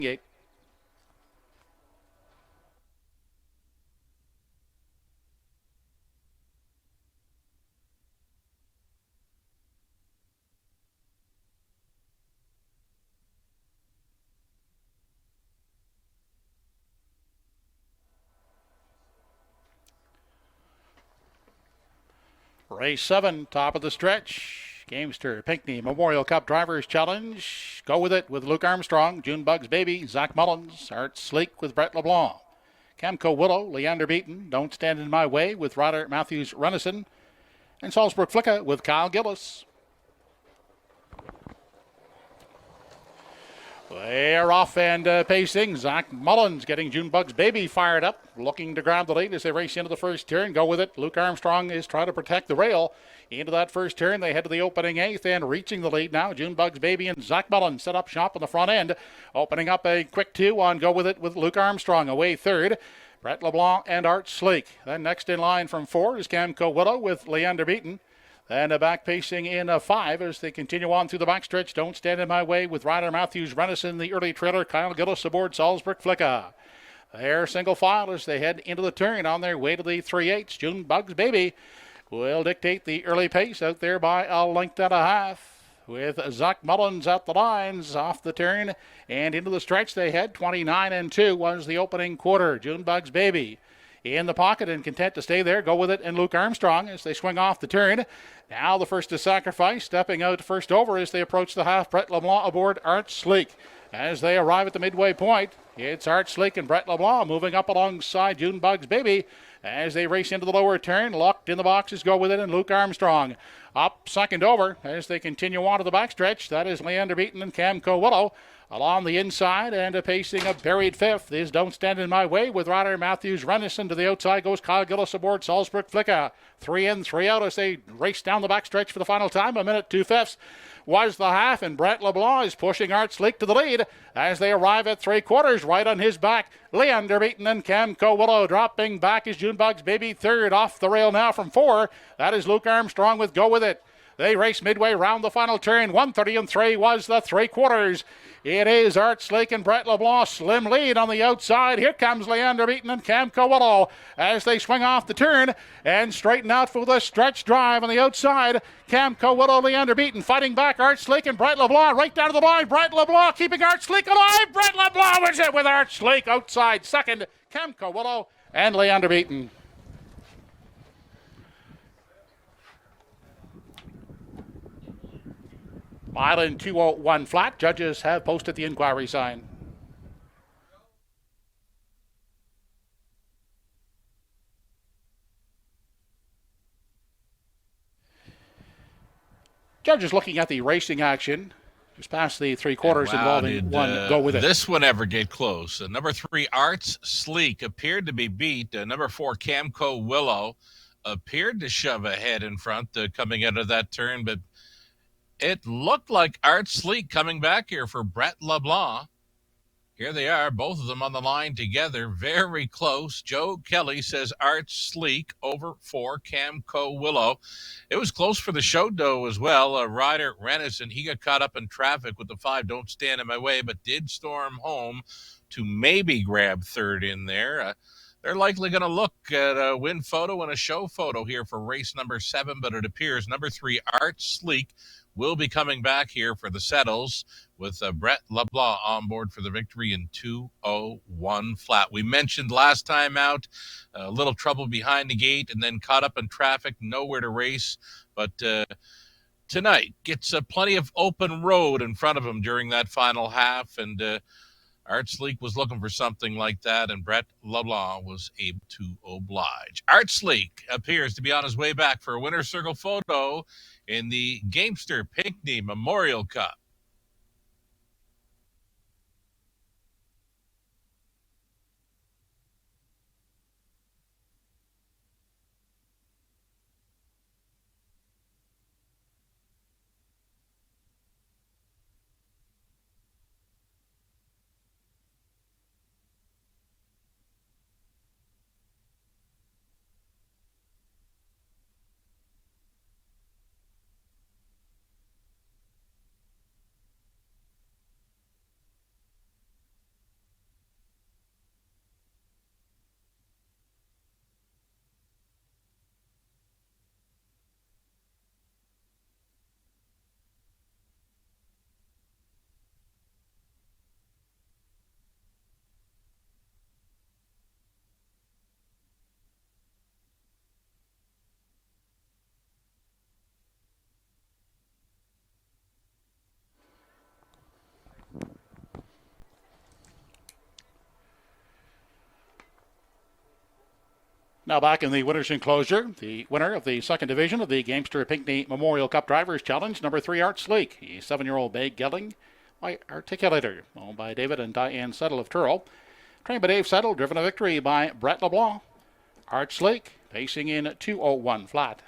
Gate. Race 7, top of the stretch. Gamester Pinckney Memorial Cup Drivers Challenge. Go with it with Luke Armstrong, Junebug's Baby, Zach Mullins, Art Sleek with Brett LeBlanc. Camco Willow, Leander Beaton, Don't Stand in My Way with Ryder Matthews Runnison, and Salzburg Flicka with Kyle Gillis. They're off and pacing. Zach Mullins getting Junebug's Baby fired up, looking to grab the lead as they race into the first turn. Go with it. Luke Armstrong is trying to protect the rail. Into that first turn, they head to the opening eighth and reaching the lead now. Junebug's Baby and Zach Mullins set up shop on the front end. Opening up a quick two on Go with it with Luke Armstrong away third. Brett LeBlanc and Art Sleek. Then next in line from four is Camco Willow with Leander Beaton. Then back pacing in five as they continue on through the backstretch. Don't Stand in My Way with Ryder Matthews Renison, the early trailer. Kyle Gillis aboard Salzburg Flicka. They're single file as they head into the turn on their way to the 3/8. Junebug's Baby will dictate the early pace out there by a length and a half. With Zach Mullins at the lines off the turn and into the stretch they head. 29-2 was the opening quarter. Junebug's Baby in the pocket and content to stay there. Go with it and Luke Armstrong as they swing off the turn. Now the first to sacrifice, stepping out first over as they approach the half. Brett LeBlanc aboard Art Sleek. As they arrive at the midway point, it's Art Sleek and Brett LeBlanc moving up alongside Junebug's Baby as they race into the lower turn. Locked in the boxes, Go with it and Luke Armstrong. Up second over as they continue on to the backstretch. That is Leander Beaton and Camco Willow. Along the inside and pacing a buried fifth is Don't Stand in My Way with Ryder Matthews Renison. To the outside goes Kyle Gillis aboard Salzburg Flicka. 3 in, 3 out as they race down the backstretch for the final time. A minute 2/5 was the half, and Brett LeBlanc is pushing Art Sleek to the lead as they arrive at 3/4 right on his back. Leander Beaton and Camco Willow dropping back is Junebug's Baby third off the rail now from 4. That is Luke Armstrong with Go With It. They race midway round the final turn. 1:30 was the 3/4. It is Art Sleek and Brett LeBlanc. Slim lead on the outside. Here comes Leander Beaton and Camco Willow as they swing off the turn and straighten out for the stretch drive on the outside. Camco Willow, Leander Beaton fighting back Art Sleek and Brett LeBlanc right down to the line. Brett LeBlanc keeping Art Sleek alive. Brett LeBlanc wins it with Art Sleek outside second. Camco Willow and Leander Beaton. Mile in 2:01 flat. Judges have posted the inquiry sign. Judges looking at the racing action. Just past the 3/4 involving one. Go with it. This one ever get close? Number 3, Arts Sleek appeared to be beat. Number 4, Camco Willow appeared to shove ahead in front coming out of that turn, but it looked like Art Sleek coming back here for Brett LeBlanc. Here they are, both of them on the line together, very close. Joe Kelly says Art Sleek over for Camco Willow. It was close for the show dough as well. Ryder Renison, he got caught up in traffic with the 5, Don't Stand in My Way, but did storm home to maybe grab third in there. They're likely going to look at a win photo and a show photo here for race number 7, but it appears number 3, Art Sleek, will be coming back here for the settles with Brett LeBlanc on board for the victory in 2:01 flat. We mentioned last time out a little trouble behind the gate and then caught up in traffic, nowhere to race. But tonight gets plenty of open road in front of him during that final half. And Art Sleek was looking for something like that, and Brett LeBlanc was able to oblige. Art Sleek appears to be on his way back for a winner's circle photo in the Gamester Pinckney Memorial Cup. Now back in the winner's enclosure, the winner of the second division of the Gamester Pinckney Memorial Cup Drivers Challenge, number 3 Art Sleek, a 7-year-old bay gelding by Articulator, owned by David and Diane Settle of Truro. Trained by Dave Settle, driven a victory by Brett LeBlanc. Art Sleek pacing in 2:01 flat.